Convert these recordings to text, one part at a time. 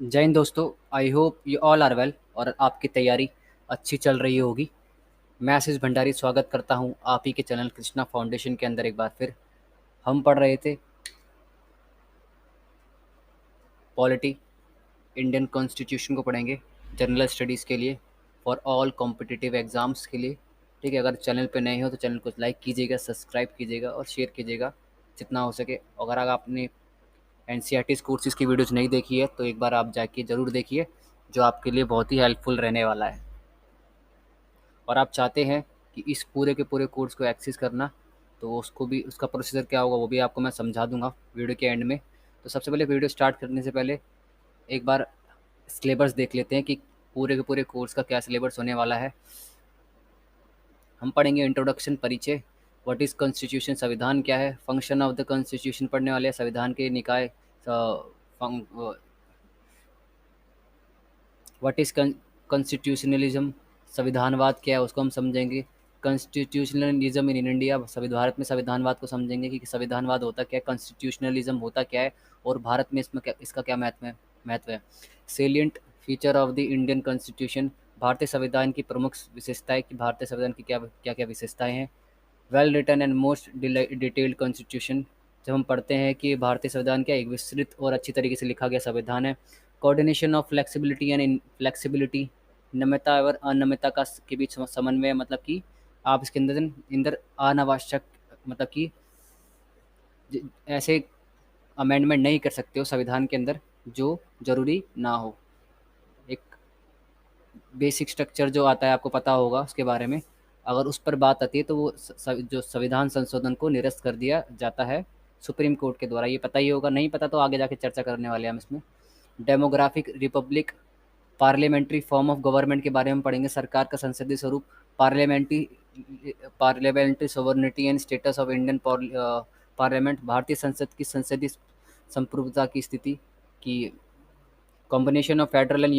जय हिंद दोस्तों। I hope you all are well और आपकी तैयारी अच्छी चल रही होगी। मैं आशीष भंडारी स्वागत करता हूं आप ही के चैनल कृष्णा फाउंडेशन के अंदर। एक बार फिर हम पढ़ रहे थे पॉलिटी, इंडियन कॉन्स्टिट्यूशन को पढ़ेंगे जनरल स्टडीज़ के लिए, फॉर ऑल कॉम्पिटिटिव एग्ज़ाम्स के लिए। ठीक है, अगर चैनल पे नए हो तो चैनल को लाइक कीजिएगा, सब्सक्राइब कीजिएगा और शेयर कीजिएगा जितना हो सके। अगर आपने एनसीईआरटी कोर्सेज़ की वीडियोज़ नहीं देखी है तो एक बार आप जाके ज़रूर देखिए, जो आपके लिए बहुत ही हेल्पफुल रहने वाला है। और आप चाहते हैं कि इस पूरे के पूरे कोर्स को एक्सेस करना, तो उसको भी, उसका प्रोसीजर क्या होगा वो भी आपको मैं समझा दूंगा वीडियो के एंड में। तो सबसे पहले वीडियो स्टार्ट करने से पहले एक बार सिलेबस देख लेते हैं कि पूरे के पूरे कोर्स का क्या सिलेबस होने वाला है। हम पढ़ेंगे इंट्रोडक्शन, परिचय, व्हाट इज़ कॉन्स्टिट्यूशन, संविधान क्या है, फंक्शन ऑफ द कॉन्स्टिट्यूशन पढ़ने वाले हैं, संविधान के निकाय, व्हाट इज़ कॉन्स्टिट्यूशनलिज्म, संविधानवाद क्या है उसको हम समझेंगे। कॉन्स्टिट्यूशनलिज्म इन इंडिया, भारत में संविधानवाद को समझेंगे कि संविधानवाद होता क्या है, कॉन्स्टिट्यूशनलिज्म होता क्या है और भारत में इसमें क्या, इसका क्या महत्व है। Salient feature of the Indian constitution, भारतीय संविधान की प्रमुख विशेषताएं कि भारतीय संविधान की क्या क्या क्या विशेषताएं हैं। Well written and most detailed constitution, जब हम पढ़ते हैं कि भारतीय संविधान क्या एक विस्तृत और अच्छी तरीके से लिखा गया संविधान है। Coordination of flexibility and inflexibility, नम्यता और अनम्यता का के बीच समन्वय, मतलब कि आप इसके अंदर अंदर अनावश्यक, मतलब कि ऐसे अमेंडमेंट नहीं कर सकते हो संविधान के अंदर जो ज़रूरी ना हो। एक बेसिक स्ट्रक्चर जो आता है आपको पता होगा उसके बारे में, अगर उस पर बात आती है तो वो जो संविधान संशोधन को निरस्त कर दिया जाता है सुप्रीम कोर्ट के द्वारा। ये पता ही होगा, नहीं पता तो आगे जाके चर्चा करने वाले हैं हम इसमें। Demographic Republic, parliamentary form of government के बारे में पढ़ेंगे, सरकार का संसदीय स्वरूप, parliamentary parliamentary sovereignty and status of Indian parliament, भारतीय संसद की संसदीय संप्रभुता की स्थिति की, combination of federal and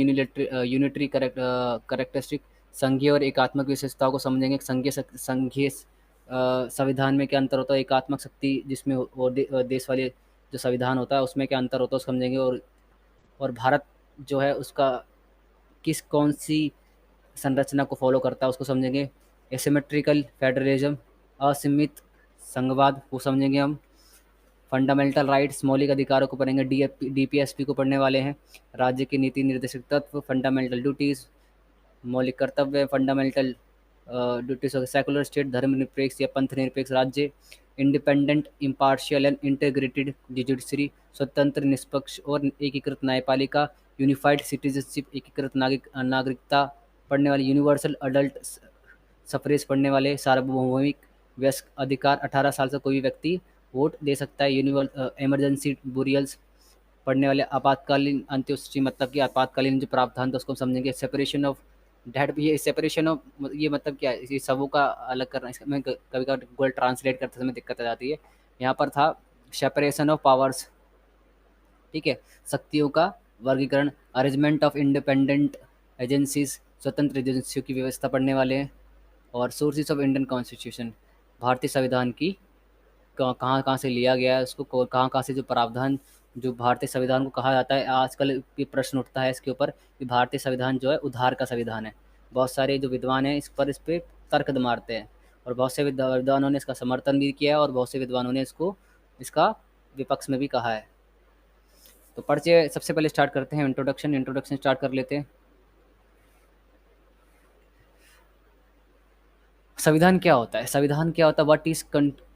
unitary characteristic, संघीय और एकात्मक विशेषताओं को समझेंगे। संघीय संविधान में क्या अंतर होता है, एकात्मक शक्ति जिसमें वो देश वाले जो संविधान होता है उसमें क्या अंतर होता है उसको समझेंगे। और भारत जो है उसका किस कौन सी संरचना को फॉलो करता है उसको समझेंगे। एसिमेट्रिकल फेडरलिज्म, असीमित संघवाद वो समझेंगे हम। फंडामेंटल राइट्स, मौलिक अधिकारों को पढ़ेंगे, डीपीएसपी को पढ़ने वाले हैं। राज्य की नीति निर्देशक तत्व, फंडामेंटल ड्यूटीज़, मौलिक कर्तव्य, fundamental duties of secular state, धर्मनिरपेक्ष या पंथ निरपेक्ष राज्य। Independent, impartial and integrated judiciary, स्वतंत्र, निष्पक्ष और एकीकृत न्यायपालिका। यूनिफाइड सिटीजनशिप, एकीकृत नागरिकता पढ़ने वाले। यूनिवर्सल अडल्ट सफरेज पढ़ने वाले। सार्वभौमिक वयस्क अधिकार, 18 साल से कोई भी व्यक्ति वोट दे सकता है। इमरजेंसी बुरियल्स पढ़ने वाले। आपातकालीन अंत्योदय, मतलब कि आपातकालीन जो प्रावधान था उसको समझेंगे। सेपरेशन ऑफ डेट भी, ये सेपरेशन ऑफ ये मतलब क्या है, ये सबों का अलग करना, इसमें कभी कभी गूगल ट्रांसलेट करते समय दिक्कत आ जाती है। यहाँ पर था सेपरेशन ऑफ पावर्स, ठीक है, शक्तियों का वर्गीकरण। अरेंजमेंट ऑफ इंडिपेंडेंट एजेंसीज, स्वतंत्र एजेंसियों की व्यवस्था पढ़ने वाले हैं। और सोर्सेज ऑफ इंडियन कॉन्स्टिट्यूशन, भारतीय संविधान की कहाँ कहाँ से लिया गया है उसको, कहाँ कहाँ से जो प्रावधान, जो भारतीय संविधान को कहा जाता है, आजकल ये प्रश्न उठता है इसके ऊपर कि भारतीय संविधान जो है उधार का संविधान है। बहुत सारे जो विद्वान हैं इस पे तर्क मारते हैं, और बहुत से विद्वानों ने इसका समर्थन भी किया है और बहुत से विद्वानों ने इसको इसका विपक्ष में भी कहा है। तो परिचय सबसे पहले स्टार्ट करते हैं, इंट्रोडक्शन स्टार्ट कर लेते हैं। संविधान क्या होता है, संविधान क्या होता है, व्हाट इज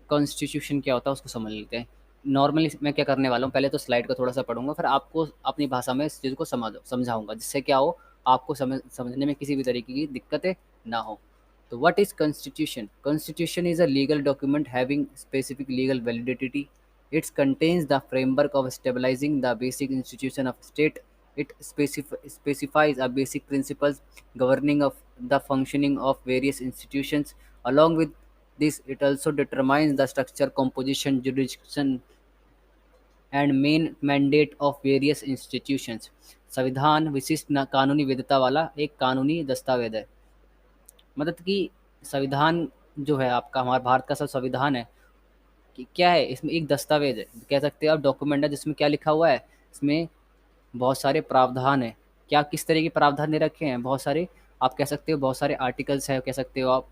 कॉन्स्टिट्यूशन क्या होता है उसको समझ लेते हैं। नॉर्मली मैं क्या करने वाला हूँ, पहले तो स्लाइड को थोड़ा सा पढ़ूंगा, फिर आपको अपनी भाषा में इस चीज़ को समझाऊंगा, जिससे क्या हो, आपको समझने में किसी भी तरीके की दिक्कतें ना हो। तो what is constitution, constitution is a legal document having specific legal validity. It's contains the framework of stabilising the basic institution of state. It specifies a basic principles governing of the functioning of various institutions. Along with this, it also determines the structure, composition, jurisdiction, and main mandate of various institutions. संविधान विशिष्ट कानूनी वैधता वाला एक कानूनी दस्तावेज है। मतलब कि संविधान जो है आपका, हमारा भारत का सब संविधान है कि क्या है, इसमें एक दस्तावेज है, कह सकते हैं आप, डॉक्यूमेंट है, जिसमें क्या लिखा हुआ है, इसमें बहुत सारे प्रावधान हैं। क्या किस तरह के प्रावधान दे रखे हैं? बहुत सारे, आप कह सकते हो बहुत सारे आर्टिकल्स हैं, कह सकते हो आप।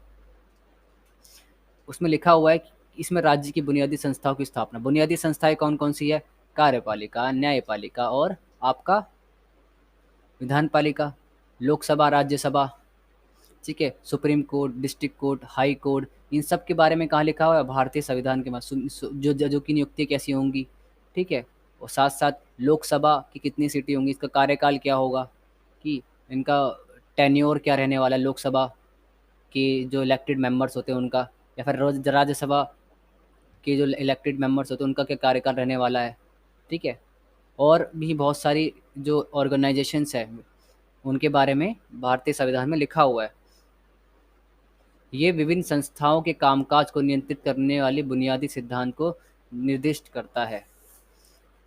उसमें लिखा हुआ है कि इसमें राज्य की बुनियादी संस्थाओं की स्थापना। बुनियादी संस्थाएं कौन कौन सी है? कार्यपालिका, न्यायपालिका और आपका विधान पालिका, लोकसभा, राज्यसभा, ठीक है, supreme court, district court, high court. इन सब के बारे में कहाँ लिखा हुआ है? भारतीय संविधान के में जो जजों की नियुक्ति कैसी होंगी, ठीक है। और साथ साथ लोकसभा की कितनी सीटें होंगी, इसका कार्यकाल क्या होगा, कि इनका टेन्योर क्या रहने वाला है, लोकसभा के जो इलेक्टेड मेंबर्स होते हैं उनका, या फिर राज्यसभा के जो इलेक्टेड मेंबर्स होते हैं उनका क्या कार्यकाल रहने वाला है, ठीक है। और भी बहुत सारी जो ऑर्गेनाइजेशंस है उनके बारे में भारतीय संविधान में लिखा हुआ है। ये विभिन्न संस्थाओं के कामकाज को नियंत्रित करने वाले बुनियादी सिद्धांत को निर्दिष्ट करता है।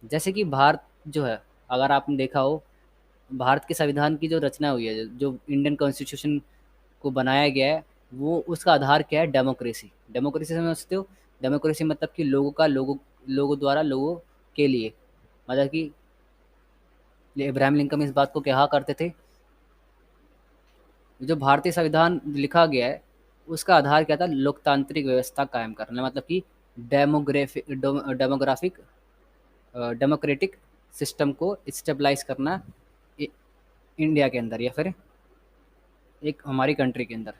जैसे कि भारत जो है, अगर आपने देखा हो, भारत के संविधान की जो रचना हुई है, जो इंडियन कॉन्स्टिट्यूशन को बनाया गया है, वो उसका आधार क्या है? डेमोक्रेसी। डेमोक्रेसी समझते हो? डेमोक्रेसी मतलब कि लोगों द्वारा लोगों के लिए। मतलब कि इब्राहिम लिंकन इस बात को कहा करते थे, जो भारतीय संविधान लिखा गया है उसका आधार क्या था? लोकतांत्रिक व्यवस्था कायम करना, मतलब कि डेमोग्राफिक डेमोक्रेटिक सिस्टम को स्टेबलाइज करना इंडिया के अंदर, या फिर एक हमारी कंट्री के अंदर।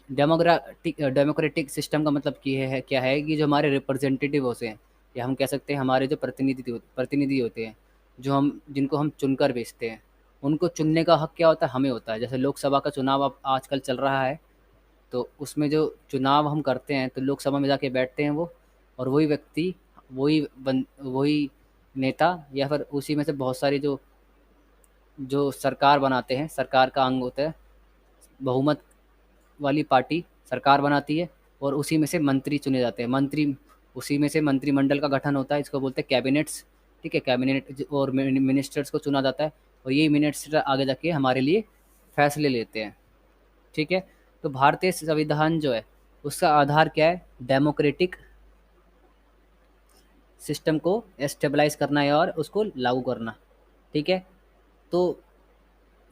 डेमोक्रेटिक सिस्टम का मतलब क्या है कि जो हमारे रिप्रेजेंटेटिव होते हैं, या हम कह सकते हैं हमारे जो प्रतिनिधि होते हैं, जो हम जिनको हम चुनकर भेजते हैं, उनको चुनने का हक क्या होता है? हमें होता है। जैसे लोकसभा का चुनाव अब आजकल चल रहा है, तो उसमें जो चुनाव हम करते हैं तो लोकसभा में जाके बैठते हैं वो, और वही व्यक्ति, वही नेता, या फिर उसी में से बहुत सारी जो जो सरकार बनाते हैं, सरकार का अंग होता है, बहुमत वाली पार्टी सरकार बनाती है, और उसी में से मंत्री चुने जाते हैं। उसी में से मंत्रिमंडल का गठन होता है, इसको बोलते हैं कैबिनेट्स, ठीक है। और मिनिस्टर्स को चुना जाता है, और यही मिनिस्टर आगे जाके हमारे लिए फैसले लेते हैं, ठीक है। तो भारतीय संविधान जो है उसका आधार क्या है? डेमोक्रेटिक सिस्टम को स्टेबलाइज करना है और उसको लागू करना, ठीक है। तो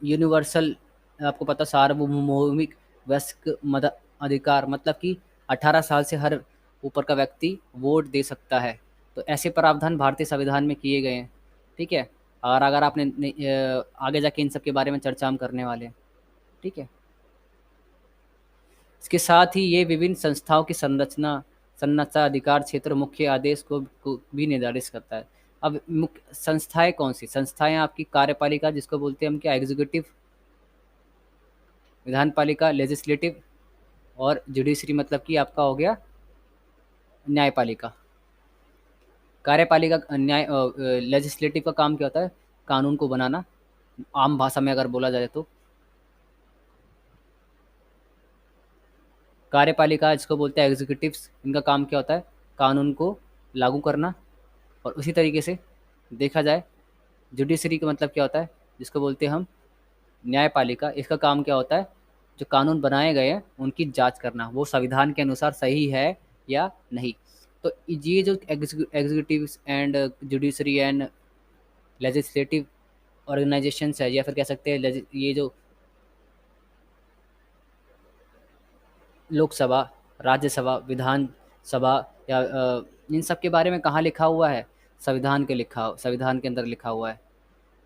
यूनिवर्सल, आपको पता, सार्वभौमिक वयस्क मत अधिकार, मतलब कि 18 साल से हर ऊपर का व्यक्ति वोट दे सकता है। तो ऐसे प्रावधान भारतीय संविधान में किए गए हैं, ठीक है। और अगर आपने आगे जाके इन सब के बारे में चर्चा हम करने वाले हैं, ठीक है। इसके साथ ही ये विभिन्न संस्थाओं की संरचना, अधिकार क्षेत्र, मुख्य आदेश को भी निर्धारित करता है। अब मुख्य संस्थाएं कौन सी? संस्थाएं आपकी कार्यपालिका, जिसको बोलते हैं हम क्या? एग्जीक्यूटिव, विधान पालिका लेजिस्लेटिव, और जुडिशरी मतलब कि आपका हो गया न्यायपालिका। कार्यपालिका लेजिस्लेटिव का काम क्या होता है? कानून को बनाना, आम भाषा में अगर बोला जाए तो। कार्यपालिका जिसको बोलते हैं एग्जीक्यूटिव्स, इनका काम क्या होता है? कानून को लागू करना। और उसी तरीके से देखा जाए, जुडिशरी का मतलब क्या होता है? जिसको बोलते हैं हम न्यायपालिका, इसका काम क्या होता है? जो कानून बनाए गए हैं उनकी जांच करना, वो संविधान के अनुसार सही है या नहीं। तो ये जो executive and judiciary and legislative organisations है, या फिर कह सकते हैं ये जो लोकसभा, राज्यसभा, विधान सभा, या इन सब के बारे में कहाँ लिखा हुआ है? संविधान के अंदर लिखा हुआ है।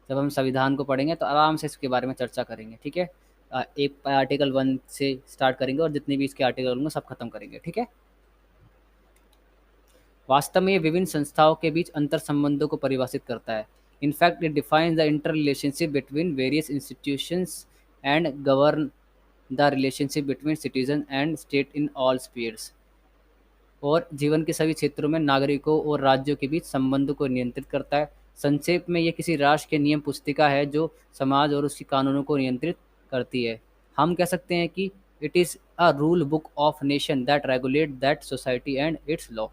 जब हम संविधान को पढ़ेंगे तो आराम से इसके बारे में चर्चा करेंगे, ठीक है। एक आर्टिकल 1 से स्टार्ट करेंगे और जितने भी इसके आर्टिकल होंगे सब खत्म करेंगे, ठीक है। वास्तव में ये विभिन्न संस्थाओं के बीच अंतर संबंधों को परिभाषित करता है। In fact it defines the inter relationship between various institutions and govern the relationship between citizen and state in all spheres. और जीवन के सभी क्षेत्रों में नागरिकों और राज्यों के बीच संबंधों को नियंत्रित करता है। संक्षेप में, यह किसी राष्ट्र के नियम पुस्तिका है जो समाज और उसकी कानूनों को नियंत्रित करती है। हम कह सकते हैं कि it is a rule book of nation that regulate that society and it's law.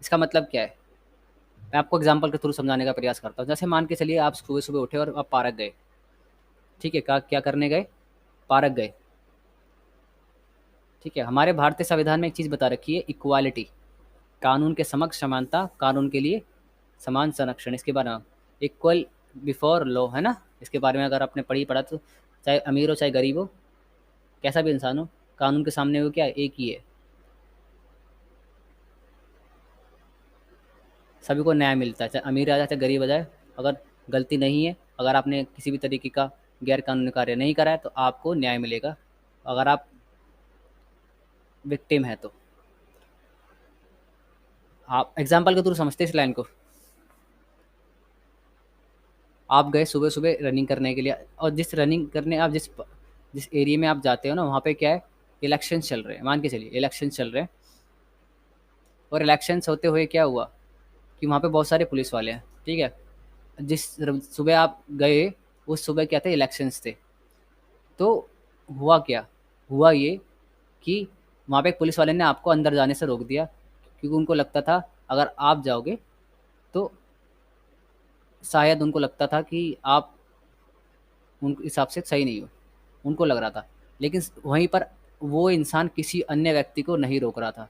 इसका मतलब क्या है? मैं आपको एग्जाम्पल के थ्रू समझाने का प्रयास करता हूँ। जैसे मान के चलिए आप सुबह सुबह उठे और आप पार्क गए, ठीक है। क्या करने गए? पार्क गए, ठीक है। हमारे भारतीय संविधान में एक चीज़ बता रखी है, इक्वालिटी, कानून के समक्ष समानता, कानून के लिए समान संरक्षण, इसके बारे में। इक्वल बिफोर लॉ, है ना? इसके बारे में अगर आपने पढ़ा तो चाहे अमीर हो चाहे गरीब हो, कैसा भी इंसान हो, कानून के सामने वो क्या है, एक ही है। सभी को न्याय मिलता है, चाहे अमीर आ जाए चाहे गरीब आ जाए। अगर गलती नहीं है, अगर आपने किसी भी तरीके का गैर कानूनी कार्य नहीं करा है तो आपको न्याय मिलेगा, अगर आप विक्टिम है तो। आप एग्जाम्पल के थ्रू समझते हैं इस लाइन को। आप गए सुबह सुबह रनिंग करने के लिए, और जिस रनिंग करने आप जिस जिस एरिया में आप जाते हो ना, वहाँ पे क्या है, इलेक्शन चल रहे हैं, मान के चलिए इलेक्शन चल रहे हैं। और इलेक्शंस होते हुए क्या हुआ कि वहाँ पे बहुत सारे पुलिस वाले हैं, ठीक है। जिस सुबह आप गए, उस सुबह क्या थे, इलेक्शंस थे। तो हुआ क्या, हुआ ये कि वहाँ पे एक पुलिस वाले ने आपको अंदर जाने से रोक दिया, क्योंकि उनको लगता था अगर आप जाओगे तो शायद उनको लगता था कि आप उनके हिसाब से सही नहीं हो, उनको लग रहा था। लेकिन वहीं पर वो इंसान किसी अन्य व्यक्ति को नहीं रोक रहा था।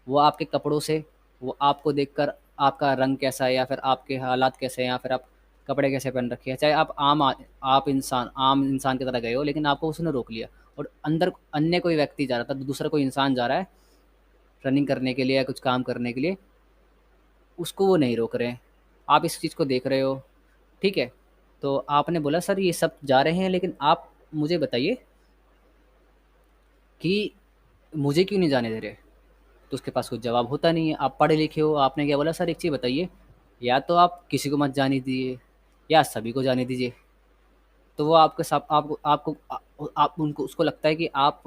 वो आपके कपड़ों से, वो आपको देखकर, आपका रंग कैसा है या फिर आपके हालात कैसे हैं या फिर आप कपड़े कैसे पहन रखे हैं, चाहे आप आम इंसान की तरह गए हो, लेकिन आपको उसने रोक लिया। और अंदर अन्य कोई व्यक्ति जा रहा था, दूसरा कोई इंसान जा रहा है रनिंग करने के लिए या कुछ काम करने के लिए, उसको वो नहीं रोक रहे हैं। आप इस चीज़ को देख रहे हो, ठीक है। तो आपने बोला सर ये सब जा रहे हैं, लेकिन आप मुझे बताइए कि मुझे क्यों नहीं जाने दे रहे? तो उसके पास कुछ जवाब होता नहीं है। आप पढ़े लिखे हो, आपने क्या बोला, सर एक चीज़ बताइए, या तो आप किसी को मत जाने दीजिए या सभी को जाने दीजिए। तो वो आपके साथ आपको आपको आप उनको उसको लगता है कि आप,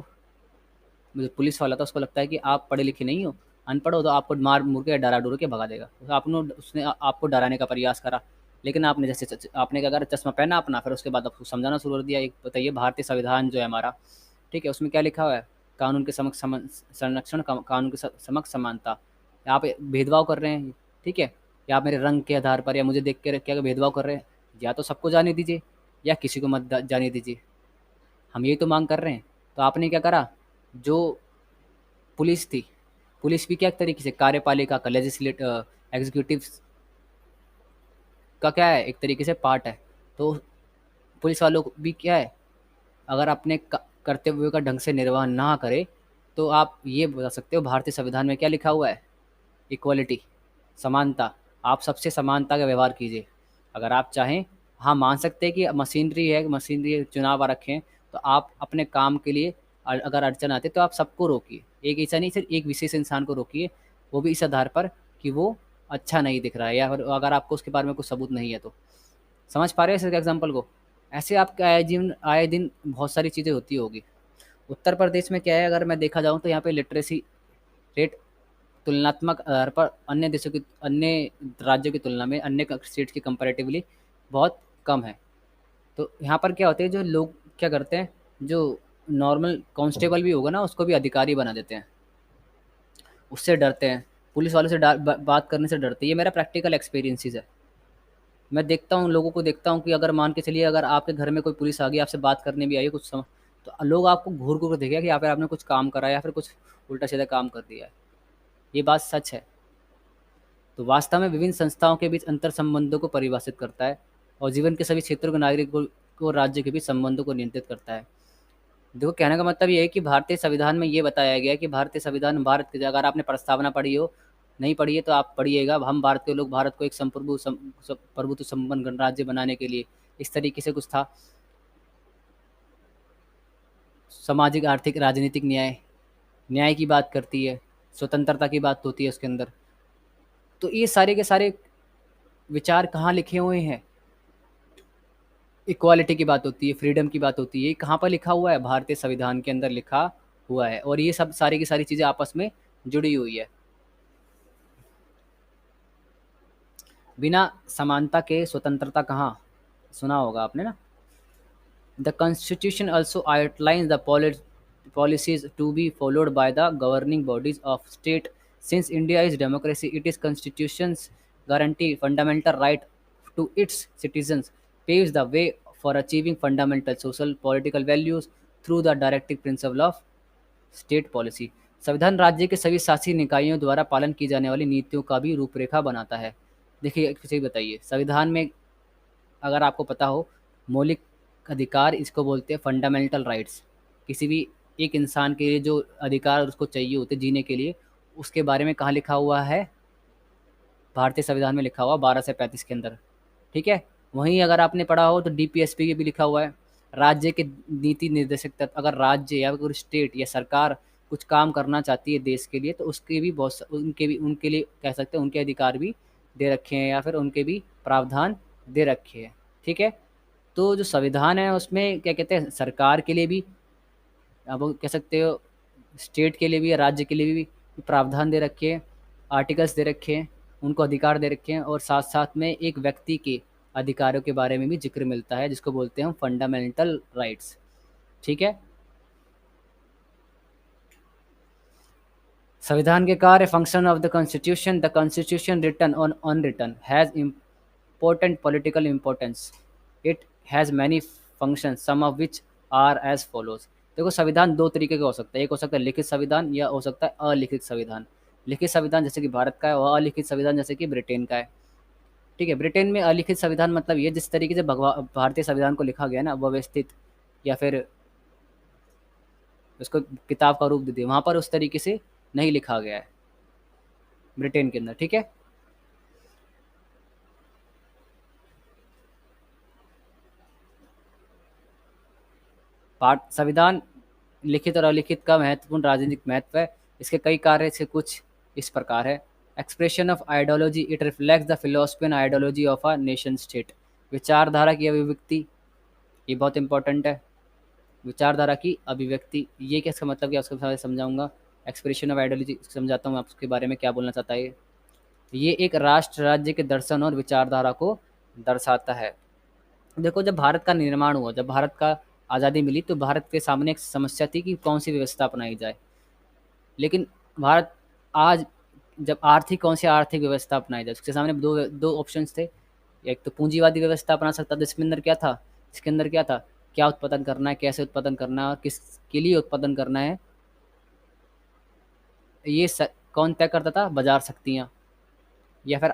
जो पुलिस वाला था उसको लगता है कि आप पढ़े लिखे नहीं हो, अनपढ़ हो, तो आपको मार मुर के डरा डुरा के भगा देगा। तो आपने उसने आपको डराने का प्रयास करा, लेकिन आपने जैसे आपने क्या करा, चश्मा पहना अपना, फिर उसके बाद आपको समझाना शुरू कर दिया। एक बताइए, भारतीय संविधान जो है हमारा, ठीक है, उसमें क्या लिखा हुआ है, कानून के समक्ष संरक्षण, कानून के समक्ष समानता। आप भेदभाव कर रहे हैं, ठीक है, या आप मेरे रंग के आधार पर या मुझे देख के क्या भेदभाव कर रहे हैं, या तो सबको जाने दीजिए या किसी को मत जाने दीजिए। हम यही तो मांग कर रहे हैं। तो आपने क्या करा, जो पुलिस थी, पुलिस भी क्या एक तरीके से कार्यपालिका का, एग्जीक्यूटिव का क्या है, एक तरीके से पार्ट है। तो पुलिस वालों को भी क्या है, अगर अपने कर्तव्यों का ढंग से निर्वाह ना करे, तो आप ये बता सकते हो भारतीय संविधान में क्या लिखा हुआ है, इक्वलिटी, समानता। आप सबसे समानता का व्यवहार कीजिए। अगर आप चाहें, हाँ मान सकते हैं कि मशीनरी चुनाव आ रखे हैं, तो आप अपने काम के लिए अगर अड़चन आती है तो आप सबको रोकिए, एक ऐसा नहीं सिर्फ एक विशेष इंसान को रोकिए, वो भी इस आधार पर कि वो अच्छा नहीं दिख रहा है या फिर अगर आपको उसके बारे में कुछ सबूत नहीं है तो। समझ पा रहे हैं इस एग्जाम्पल को? ऐसे आपके आए दिन बहुत सारी चीज़ें होती होगी। उत्तर प्रदेश में क्या है, अगर मैं देखा जाऊँ तो यहाँ पे लिटरेसी रेट तुलनात्मक आधार पर अन्य राज्यों की तुलना में, अन्य स्टेट्स की कंपैरेटिवली बहुत कम है। तो यहाँ पर क्या होते हैं, जो लोग क्या करते हैं, जो नॉर्मल कांस्टेबल भी होगा ना, उसको भी अधिकारी बना देते हैं, उससे डरते हैं, पुलिस वालों से बात करने से डरते हैं। ये मेरा प्रैक्टिकल एक्सपीरियंसेस है। मैं देखता हूँ, लोगों को देखता हूँ कि अगर मान के चलिए, अगर आपके घर में कोई पुलिस आ गई, आपसे बात करने भी आई है कुछ समय, तो लोग आपको घूर घूर के देखेगा कि यहाँ पे आपने कुछ काम करा है या फिर कुछ उल्टा सीधा काम कर दिया है। ये बात सच है। तो वास्तव में विभिन्न संस्थाओं के बीच अंतर संबंधों को परिभाषित करता है और जीवन के सभी क्षेत्रों के नागरिकों को राज्य के बीच संबंधों को नियंत्रित करता है। देखो, कहने का मतलब ये है कि भारतीय संविधान में ये बताया गया है कि भारतीय संविधान भारत की, अगर आपने प्रस्तावना पढ़ी हो, नहीं पढ़ी है तो आप पढ़िएगा, हम भारतीय लोग भारत को एक प्रभुत्व संपन्न गणराज्य बनाने के लिए, इस तरीके से कुछ था। सामाजिक, आर्थिक, राजनीतिक न्याय, न्याय की बात करती है, स्वतंत्रता की बात होती है उसके अंदर। तो ये सारे के सारे विचार कहाँ लिखे हुए हैं, इक्वालिटी की बात होती है, फ्रीडम की बात होती है, ये कहाँ पर लिखा हुआ है, भारतीय संविधान के अंदर लिखा हुआ है। और ये सब सारी की सारी चीज़ें आपस में जुड़ी हुई है। बिना समानता के स्वतंत्रता कहाँ, सुना होगा आपने ना। The constitution also outlines the policies to be followed by the governing bodies of state. Since India is democracy, it is constitutions guarantee fundamental right to its citizens, paves the way for achieving fundamental social political values through the directive principle of state policy. संविधान राज्य के सभी शासी निकायों द्वारा पालन की जाने वाली नीतियों का भी रूपरेखा बनाता है। देखिए, एक चीज़ बताइए, संविधान में अगर आपको पता हो, मौलिक अधिकार इसको बोलते हैं फंडामेंटल राइट्स। किसी भी एक इंसान के लिए जो अधिकार उसको चाहिए होते जीने के लिए, उसके बारे में कहाँ लिखा हुआ है? भारतीय संविधान में लिखा हुआ 12 से 35 के अंदर। ठीक है। वहीं अगर आपने पढ़ा हो तो डीपीएसपी के भी लिखा हुआ है, राज्य के नीति निर्देशक तत्व। अगर राज्य या कोई स्टेट या सरकार कुछ काम करना चाहती है देश के लिए, तो उसके भी उनके लिए कह सकते हैं, उनके अधिकार भी दे रखे हैं या फिर उनके भी प्रावधान दे रखे हैं। ठीक है। तो जो संविधान है उसमें क्या कहते हैं, सरकार के लिए भी, आप कह सकते हो स्टेट के लिए भी, राज्य के लिए भी प्रावधान दे रखे हैं, आर्टिकल्स दे रखे हैं, उनको अधिकार दे रखे हैं, और साथ साथ में एक व्यक्ति के अधिकारों के बारे में भी जिक्र मिलता है, जिसको बोलते हैं हम फंडामेंटल राइट्स। ठीक है। संविधान के कार्य, function of the constitution written on unwritten has important political importance. It has many function, some of which are as follows. देखो, संविधान दो तरीके का हो सकता है, एक हो सकता है लिखित संविधान या हो सकता है अलिखित संविधान। लिखित संविधान जैसे कि भारत का है, और अलिखित संविधान जैसे कि ब्रिटेन का है। ठीक है। ब्रिटेन में अलिखित संविधान मतलब ये, जिस तरीके से भारतीय संविधान को लिखा गया ना, व्यवस्थित या फिर उसको किताब का रूप दे दिया, वहाँ पर उस तरीके से नहीं लिखा गया है ब्रिटेन के अंदर। ठीक है। पाठ संविधान लिखित और अलिखित का महत्वपूर्ण राजनीतिक महत्व है। इसके कई कार्य से कुछ इस प्रकार है। Expression of ideology, it reflects the philosophy and ideology of a nation state. विचारधारा की अभिव्यक्ति, ये बहुत इंपॉर्टेंट है। विचारधारा की अभिव्यक्ति, ये क्या इसका मतलब, क्या उसके साथ समझाऊंगा। एक्सप्रेशन ऑफ आइडियोलॉजी समझाता हूँ मैं आपके बारे में क्या बोलना चाहता है। ये एक राष्ट्र राज्य के दर्शन और विचारधारा को दर्शाता है। देखो, जब भारत का निर्माण हुआ, जब भारत का आज़ादी मिली, तो भारत के सामने एक समस्या थी कि कौन सी व्यवस्था अपनाई जाए। लेकिन भारत आज, जब कौन सी आर्थिक व्यवस्था अपनाई जाए, उसके सामने दो दो ऑप्शंस थे। एक तो पूंजीवादी व्यवस्था अपना सकता था, जिसके अंदर क्या था, क्या उत्पादन करना है, कैसे उत्पादन करना है और किसके लिए उत्पादन करना है, ये कौन तय करता था? बाजार शक्तियाँ। या फिर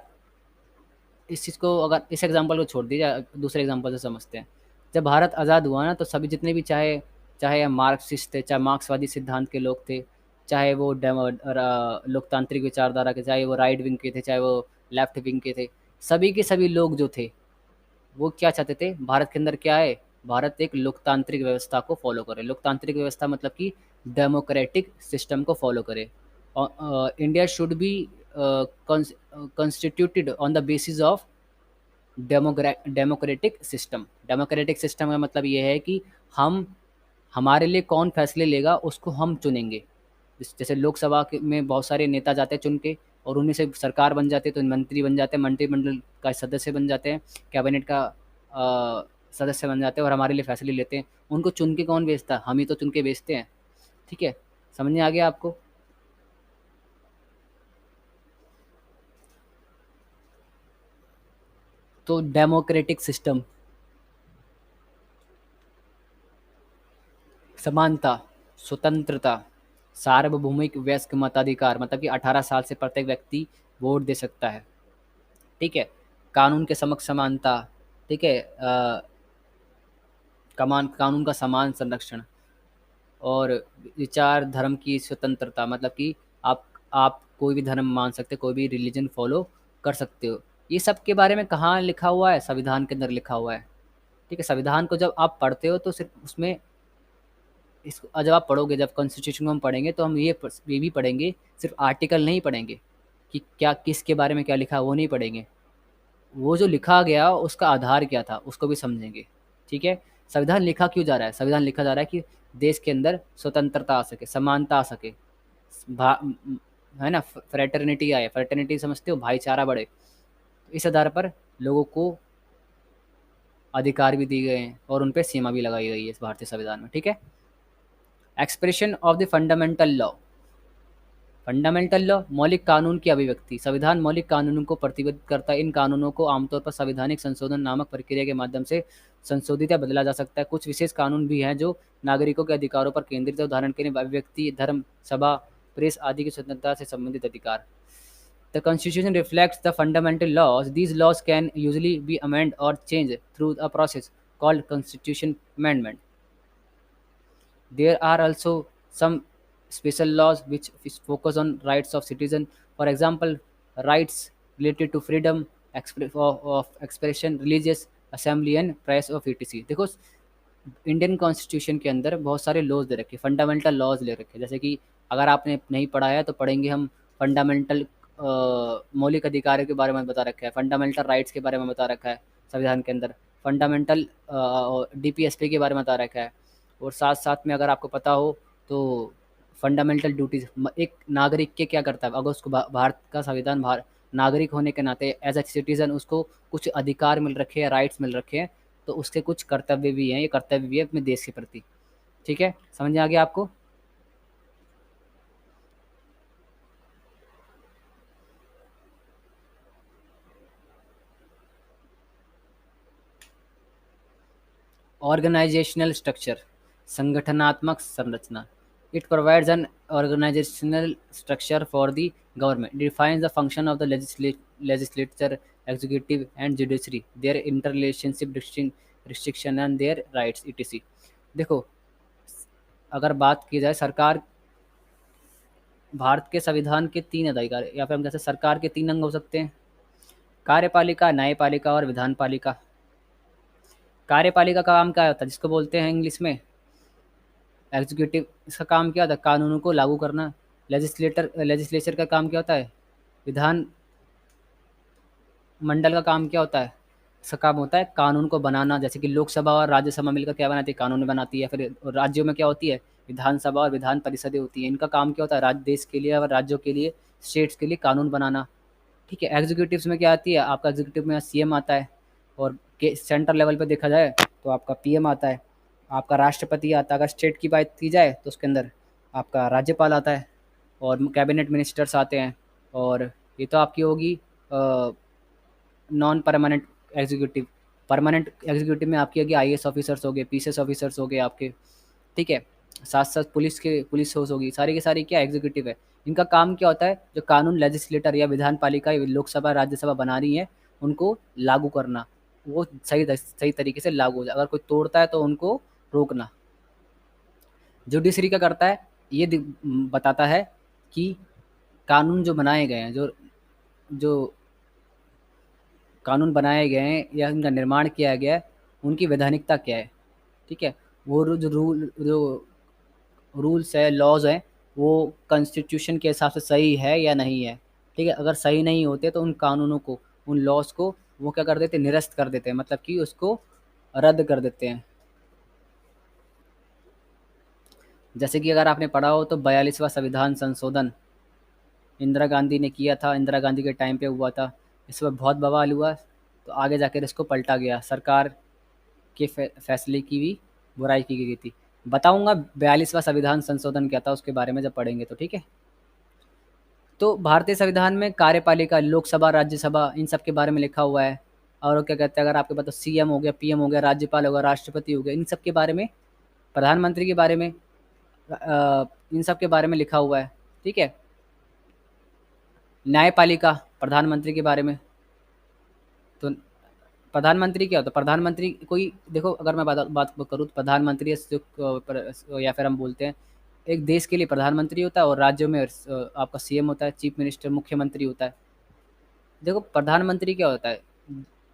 इस चीज़ को, अगर इस एग्जांपल को छोड़ दीजिए, दूसरे एग्जांपल से समझते हैं। जब भारत आज़ाद हुआ ना, तो सभी जितने भी, चाहे चाहे मार्क्सिस्ट थे, चाहे मार्क्सवादी सिद्धांत के लोग थे, चाहे वो लोकतांत्रिक विचारधारा के, चाहे वो राइट विंग के थे, चाहे वो लेफ्ट विंग के सभी लोग जो थे, वो क्या चाहते थे? भारत के अंदर क्या है, भारत एक लोकतांत्रिक व्यवस्था को फॉलो करे। लोकतांत्रिक व्यवस्था मतलब कि डेमोक्रेटिक सिस्टम को फॉलो करे। और India should be constituted on the basis of democratic system का मतलब ये है कि हम हमारे लिए कौन फैसले लेगा, उसको हम चुनेंगे। जैसे लोकसभा में बहुत सारे नेता जाते हैं चुन के, और उन्हीं से सरकार बन जाती है, तो मंत्री बन जाते हैं, मंत्रिमंडल का सदस्य बन जाते हैं, कैबिनेट का सदस्य बन जाते हैं, और हमारे लिए फैसले लेते हैं। उनको चुन के कौन भेजता है? हम ही तो चुन के भेजते हैं। ठीक है। समझ में आ गया आपको? तो डेमोक्रेटिक सिस्टम, समानता, स्वतंत्रता, सार्वभौमिक वयस्क मताधिकार, मतलब कि 18 साल से प्रत्येक व्यक्ति वोट दे सकता है। ठीक है। कानून के समक्ष समानता। ठीक है। कानून का समान संरक्षण, और विचार धर्म की स्वतंत्रता, मतलब कि आप कोई भी धर्म मान सकते, कोई भी रिलीजन फॉलो कर सकते हो। ये सब के बारे में कहाँ लिखा हुआ है? संविधान के अंदर लिखा हुआ है। ठीक है। संविधान को जब आप पढ़ते हो, तो सिर्फ उसमें इसको जब आप पढ़ोगे, जब कॉन्स्टिट्यूशन को हम पढ़ेंगे, तो हम ये भी पढ़ेंगे, सिर्फ आर्टिकल नहीं पढ़ेंगे कि क्या किसके बारे में क्या लिखा है, वो नहीं पढ़ेंगे। वो जो लिखा गया उसका आधार क्या था, उसको भी समझेंगे। ठीक है। संविधान लिखा क्यों जा रहा है? संविधान लिखा जा रहा है कि देश के अंदर स्वतंत्रता आ सके, समानता आ सके, है ना, फ्रेटर्निटी आए। फ्रेटर्निटी समझते हो? भाईचारा बढ़े। तो इस आधार पर लोगों को अधिकार भी दिए गए हैं, और उन पर सीमा भी लगाई गई है इस भारतीय संविधान में। ठीक है। Expression of the fundamental law. Fundamental law, मौलिक कानून की अभिव्यक्ति। संविधान मौलिक कानूनों को प्रतिबद्ध करता है। इन कानूनों को आमतौर पर संवैधानिक संशोधन नामक प्रक्रिया के माध्यम से संशोधित या बदला जा सकता है। कुछ विशेष कानून भी हैं जो नागरिकों के अधिकारों पर केंद्रित है। उदाहरण के लिए अभिव्यक्ति, धर्म, सभा, प्रेस आदि की स्वतंत्रता से संबंधित अधिकार। The Constitution reflects the fundamental laws. These laws can usually be amended or changed through a process called Constitution amendment. There are also some special laws which focus on rights of citizen. For example, rights related to freedom of expression, religious assembly and press of etc. देखो, Indian constitution के अंदर बहुत सारे laws दे रखे, fundamental laws ले रखे, जैसे कि अगर आपने नहीं पढ़ा है तो पढ़ेंगे हम। फंडामेंटल मौलिक अधिकारों के बारे में बता रखा है, फंडामेंटल राइट्स के बारे में बता रखा है संविधान के अंदर, फंडामेंटल डीपीएसपी के बारे में बता रखा है। और साथ साथ में अगर आपको पता हो तो फंडामेंटल ड्यूटीज, एक नागरिक के क्या करता है, अगर उसको भारत का संविधान नागरिक होने के नाते एज ए सिटीजन उसको कुछ अधिकार मिल रखे हैं, राइट्स मिल रखे हैं, तो उसके कुछ कर्तव्य भी हैं, ये कर्तव्य भी है अपने देश के प्रति। ठीक है, समझ में आ गया आपको? ऑर्गेनाइजेशनल स्ट्रक्चर, संगठनात्मक संरचना। It provides an organisational structure for the government, defines the function of the legislature, executive and judiciary, their interrelationship, restriction and their rights etc. देखो, अगर बात की जाए सरकार, भारत के संविधान के 3 अधिकार, या फिर हम कैसे सरकार के 3 अंग हो सकते हैं, कार्यपालिका, न्यायपालिका और विधानपालिका। कार्यपालिका का काम क्या होता है, जिसको बोलते हैं इंग्लिश में एग्जीक्यूटिव, इसका काम क्या होता है, कानूनों को लागू करना। लेजिस्लेचर का काम क्या होता है, विधान मंडल का काम क्या होता है, इसका काम होता है कानून को बनाना, जैसे कि लोकसभा और राज्यसभा मिलकर क्या बनाती है, कानून बनाती है। फिर राज्यों में क्या होती है, विधानसभा और विधान परिषदें होती हैं, इनका काम क्या होता है, राज्य देश के लिए और राज्यों के लिए, स्टेट्स के लिए कानून बनाना। ठीक है, एग्जीक्यूटिव्स में क्या आती है, आपका एग्जीक्यूटिव में सीएम आता है, और के सेंट्रल लेवल पे देखा जाए तो आपका पीएम आता है, आपका राष्ट्रपति आता है। अगर स्टेट की बात की जाए तो उसके अंदर आपका राज्यपाल आता है और कैबिनेट मिनिस्टर्स आते हैं। और ये तो आपकी होगी non permanent executive. Permanent executive में आपकी होगी आईएएस ऑफिसर्स हो गए, पीसीएस ऑफिसर्स हो गए आपके। ठीक है, साथ साथ पुलिस फोर्स होगी, सारी की सारी क्या एग्जीक्यूटिव है। इनका काम क्या होता है, जो कानून लेजिस्लेटर या विधान पालिका या लोकसभा राज्यसभा बना रही है उनको लागू करना, वो सही तरीके से लागू हो जाए, अगर कोई तोड़ता है तो उनको रोकना। जुडिशरी क्या करता है, ये बताता है कि कानून जो बनाए गए हैं, जो जो कानून बनाए गए हैं या उनका निर्माण किया गया है, उनकी वैधानिकता क्या है। ठीक है, वो जो रूल्स है, लॉज हैं, वो कॉन्स्टिट्यूशन के हिसाब से सही है या नहीं है। ठीक है, अगर सही नहीं होते तो उन कानूनों को, उन लॉज को वो क्या कर देते हैं, निरस्त कर देते हैं, मतलब कि उसको रद्द कर देते हैं। जैसे कि अगर आपने पढ़ा हो तो 42वां संविधान संशोधन इंदिरा गांधी ने किया था, इंदिरा गांधी के टाइम पे हुआ था, इस पर बहुत बवाल हुआ, तो आगे जाकर इसको पलटा गया, सरकार के फैसले की भी बुराई की गई थी। बताऊंगा 42वां संविधान संशोधन क्या था उसके बारे में जब पढ़ेंगे तो। ठीक है, तो भारतीय संविधान में कार्यपालिका, लोकसभा, राज्यसभा, इन सब के बारे में लिखा हुआ है। और क्या कहते हैं, अगर आपके पास सीएम हो गया, पीएम हो गया, राज्यपाल होगा, राष्ट्रपति हो गया, इन सब के बारे में, प्रधानमंत्री के बारे में, इन सब के बारे में लिखा हुआ है। ठीक है, न्यायपालिका प्रधानमंत्री के बारे में। तो प्रधानमंत्री क्या होता है, प्रधानमंत्री कोई, देखो अगर मैं बात करूँ तो प्रधानमंत्री या फिर हम बोलते हैं एक देश के लिए प्रधानमंत्री होता है, और राज्यों में आपका सीएम होता है, चीफ मिनिस्टर, मुख्यमंत्री होता है। देखो प्रधानमंत्री क्या होता है,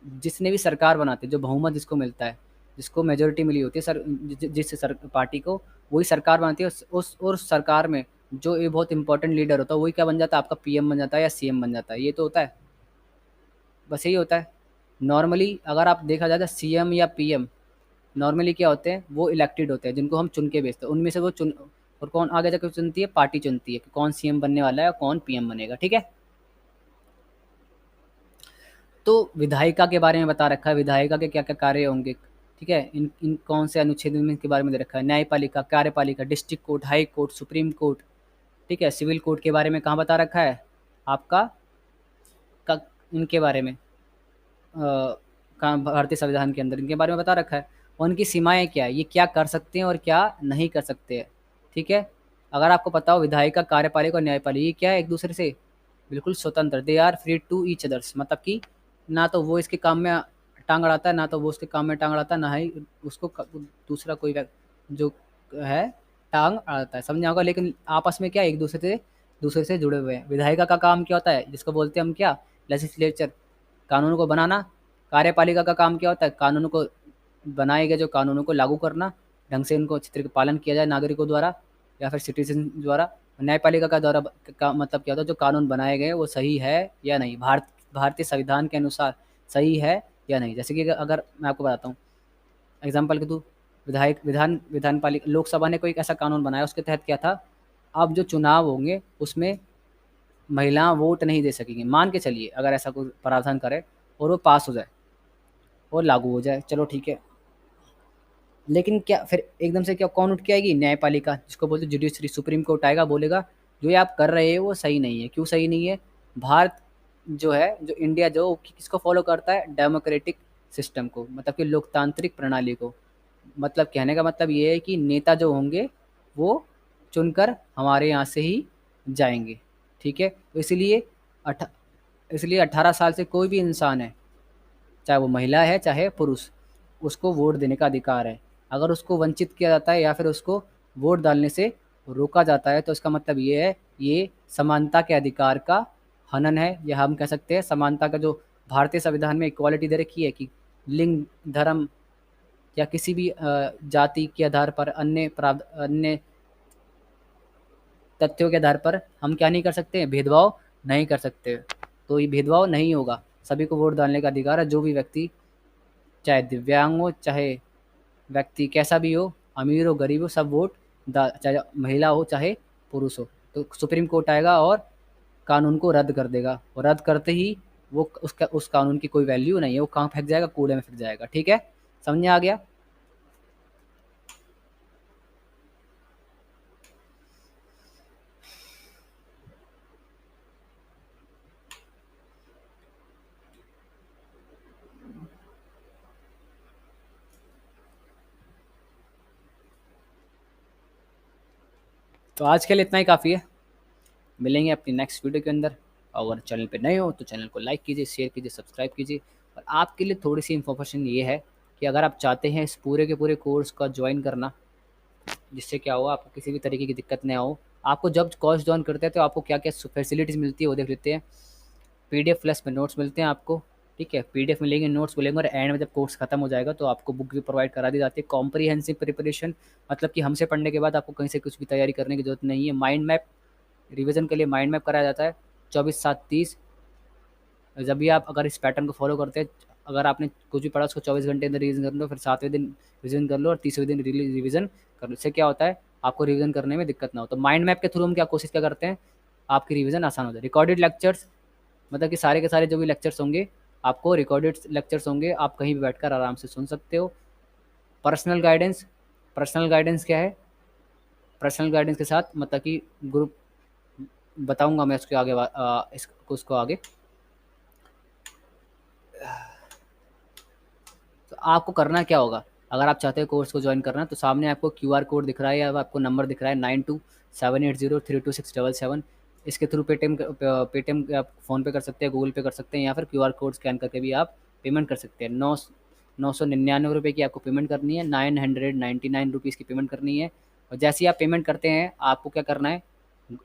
जिसने भी सरकार बनाते, जो बहुमत जिसको मिलता है, जिसको मेजोरिटी मिली होती है जिस पार्टी को, वही सरकार बनाती है। उस सरकार में जो ये बहुत इंपॉर्टेंट लीडर होता है वही क्या बन जाता है, आपका पीएम बन जाता है या सीएम बन जाता है। ये तो होता है, बस यही होता है। नॉर्मली अगर आप देखा जाए तो सीएम या पीएम नॉर्मली क्या होते हैं, वो इलेक्टेड होते हैं, जिनको हम चुन के भेजते हैं, उनमें से वो चुन, और कौन आगे जाकर चुनती है, पार्टी चुनती है कि कौन सीएम बनने वाला है और कौन पीएम बनेगा। ठीक है, तो विधायिका के बारे में बता रखा है, विधायिका के क्या क्या कार्य होंगे। ठीक है, इन कौन से अनुच्छेद में के बारे में दे रखा है। न्यायपालिका, कार्यपालिका, district court, high court, supreme court. ठीक है, सिविल कोर्ट के बारे में कहाँ बता रखा है आपका, इनके बारे में भारतीय संविधान के अंदर इनके बारे में बता रखा है, और उनकी सीमाएं क्या है, ये क्या कर सकते हैं और क्या नहीं कर सकते हैं। ठीक है, अगर आपको पता हो विधायिका, कार्यपालिका और न्यायपालिका ये क्या है एक दूसरे से, बिल्कुल स्वतंत्र, they are free to each others, मतलब कि ना तो वो इसके काम में टांग अड़ाता है, ना तो वो उसके काम में टांग अड़ाता है, ना ही उसको दूसरा कोई जो है टांग अड़ाता है, समझा होगा। लेकिन आपस में क्या एक दूसरे से जुड़े हुए हैं। विधायिका का काम क्या होता है, जिसको बोलते हैं हम क्या, लेजिस्लेचर, कानून को बनाना। कार्यपालिका का काम क्या होता है, कानून को बनाए गए जो कानूनों को लागू करना, ढंग से उनको अच्छी तरीके पालन किया जाए नागरिकों द्वारा या फिर सिटीजन द्वारा। न्यायपालिका का द्वारा का मतलब क्या होता है, जो कानून बनाए गए वो सही है या नहीं, भारतीय संविधान के अनुसार सही है या नहीं। जैसे कि अगर मैं आपको बताता हूँ एग्जाम्पल के थ्रू, विधान पालिका लोकसभा ने कोई एक ऐसा कानून बनाया, उसके तहत क्या था, अब जो चुनाव होंगे उसमें महिलाएं वोट नहीं दे सकेंगी, मान के चलिए अगर ऐसा कोई प्रावधान करे और वो पास हो जाए और लागू हो जाए, चलो ठीक है। लेकिन क्या फिर एकदम से क्या कौन उठ के आएगी, न्यायपालिका, जिसको बोलते हैं जुडिशरी, सुप्रीम कोर्ट आएगा, बोलेगा जो ये आप कर रहे हैं वो सही नहीं है। क्यों सही नहीं है, भारत जो है, जो इंडिया जो किसको फॉलो करता है, डेमोक्रेटिक सिस्टम को, मतलब कि लोकतांत्रिक प्रणाली को। मतलब कहने का मतलब ये है कि नेता जो होंगे वो चुनकर हमारे यहाँ से ही जाएंगे, ठीक है। तो इसलिए 18 साल से कोई भी इंसान है, चाहे वो महिला है चाहे पुरुष, उसको वोट देने का अधिकार है। अगर उसको वंचित किया जाता है या फिर उसको वोट डालने से रोका जाता है तो इसका मतलब ये है, ये समानता के अधिकार का हनन है, या हम कह सकते हैं समानता का जो भारतीय संविधान में इक्वालिटी दे रखी है कि लिंग, धर्म या किसी भी जाति के आधार पर, अन्य तथ्यों के आधार पर हम क्या नहीं कर सकते, भेदभाव नहीं कर सकते। तो ये भेदभाव नहीं होगा, सभी को वोट डालने का अधिकार है। जो भी व्यक्ति, चाहे दिव्यांग हो, चाहे व्यक्ति कैसा भी हो, अमीर हो गरीब हो, सब वोट चाहे महिला हो चाहे पुरुष हो। तो सुप्रीम कोर्ट आएगा और कानून को रद्द कर देगा, और रद्द करते ही वो उस कानून की कोई वैल्यू नहीं है, वो कहाँ फेंक जाएगा, कूड़े में फेंक जाएगा, ठीक है। समझ आ गया। तो आज के लिए इतना ही काफ़ी है, मिलेंगे अपनी नेक्स्ट वीडियो के अंदर। अगर चैनल पे नए हो तो चैनल को लाइक कीजिए, शेयर कीजिए, सब्सक्राइब कीजिए। और आपके लिए थोड़ी सी इन्फॉर्मेशन ये है कि अगर आप चाहते हैं इस पूरे के पूरे कोर्स का ज्वाइन करना, जिससे क्या हो आपको किसी भी तरीके की दिक्कत ना हो, आपको जब कोर्स ज्वाइन करते हैं तो आपको क्या क्या फैसिलिटीज़ मिलती है वो देख लेते हैं। पीडीएफ प्लस में नोट्स मिलते हैं आपको, ठीक है, पीडीएफ मिलेंगे, नोट्स मिलेंगे, और एंड में जब कोर्स खत्म हो जाएगा तो आपको बुक भी प्रोवाइड करा दी जाती है। कॉम्प्रीहेंसिव प्रिपरेशन, मतलब कि हमसे पढ़ने के बाद आपको कहीं से कुछ भी तैयारी करने की जरूरत नहीं है। माइंड मैप, रिवीजन के लिए माइंड मैप कराया जाता है 24/7/30। जब भी आप अगर इस पैटर्न को फॉलो करते हैं, अगर आपने कुछ भी पढ़ा उसको 24 घंटे अंदर रिवीजन कर लो, फिर 7वें दिन रिवीजन कर लो, और 30वें दिन रिवीजन कर लो। इससे क्या होता है, आपको रिवीजन करने में दिक्कत ना हो। तो माइंड मैप के थ्रू हम क्या कोशिश क्या करते हैं, आपकी रिवीजन आसान हो जाए। रिकॉर्डेड लेक्चर्स, मतलब कि सारे के सारे जो भी लेक्चर्स होंगे, आपको रिकॉर्डेड लेक्चर्स होंगे, आप कहीं भी बैठकर आराम से सुन सकते हो। पर्सनल गाइडेंस, पर्सनल गाइडेंस क्या है, पर्सनल गाइडेंस के साथ मतलब कि ग्रुप, बताऊंगा मैं उसके आगे इसको उसको आगे। तो आपको करना क्या होगा, अगर आप चाहते हो कोर्स को ज्वाइन करना, तो सामने आपको क्यूआर कोड दिख रहा है या आपको नंबर दिख रहा है 9278032677। इसके थ्रू पेटीएम आप फ़ोन पे कर सकते हैं, गूगल पे कर सकते हैं, या फिर क्यूआर कोड स्कैन करके भी आप पेमेंट कर सकते हैं। 999 रुपये की आपको पेमेंट करनी है, 999 रुपीज़ की पेमेंट करनी है। और जैसे ही आप पेमेंट करते हैं, आपको क्या करना है,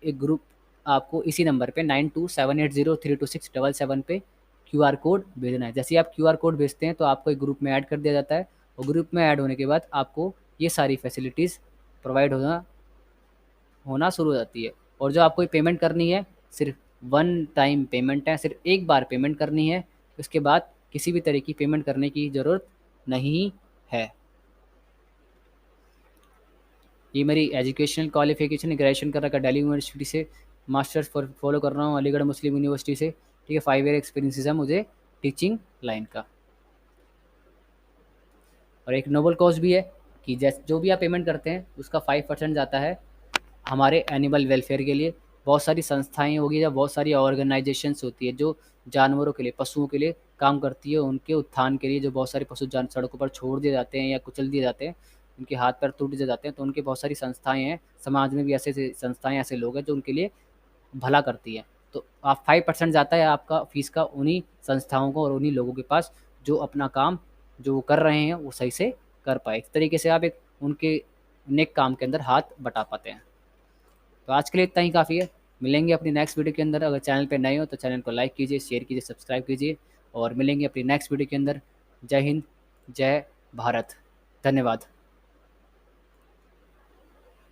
एक ग्रुप, आपको इसी नंबर पे 9278032677 पे क्यूआर कोड भेजना है। जैसे ही आप क्यूआर कोड भेजते हैं तो आपको एक ग्रुप में ऐड कर दिया जाता है, और ग्रुप में ऐड होने के बाद आपको ये सारी फैसिलिटीज़ प्रोवाइड होना होना शुरू हो जाती है। और जो आपको पेमेंट करनी है, सिर्फ वन टाइम पेमेंट है, सिर्फ एक बार पेमेंट करनी है, उसके बाद किसी भी तरह की पेमेंट करने की ज़रूरत नहीं है। ये मेरी एजुकेशनल क्वालिफिकेशन, ग्रेजुएशन कर रखा दिल्ली यूनिवर्सिटी से, मास्टर्स फॉलो कर रहा हूँ अलीगढ़ मुस्लिम यूनिवर्सिटी से, ठीक है। 5 ईयर एक्सपीरियंसेस है मुझे टीचिंग लाइन का। और एक नोबल कॉज भी है कि जैसे जो भी आप पेमेंट करते हैं उसका 5% जाता है हमारे एनिमल वेलफेयर के लिए। बहुत सारी संस्थाएं होगी या बहुत सारी ऑर्गेनाइजेशंस होती है जो जानवरों के लिए, पशुओं के लिए काम करती है, उनके उत्थान के लिए। जो बहुत सारे पशु सड़कों पर छोड़ दिए जाते हैं या कुचल दिए जाते हैं, उनके हाथ पैर टूट दिए जाते हैं, तो उनकी बहुत सारी संस्थाएं हैं। समाज में भी ऐसे संस्थाएं, ऐसे लोग हैं जो उनके लिए भला करती हैं। तो आप 5% जाता है आपका फ़ीस का उन्हीं संस्थाओं को और उन्हीं लोगों के पास जो अपना काम जो वो कर रहे हैं वो सही से कर पाए। इस तरीके से आप एक उनके नेक काम के अंदर हाथ बटा पाते हैं। तो आज के लिए इतना ही काफ़ी है। मिलेंगे अपनी नेक्स्ट वीडियो के अंदर। अगर चैनल पे नए हो तो चैनल को लाइक कीजिए, शेयर कीजिए, सब्सक्राइब कीजिए और मिलेंगे अपनी नेक्स्ट वीडियो के अंदर। जय हिंद, जय भारत। धन्यवाद।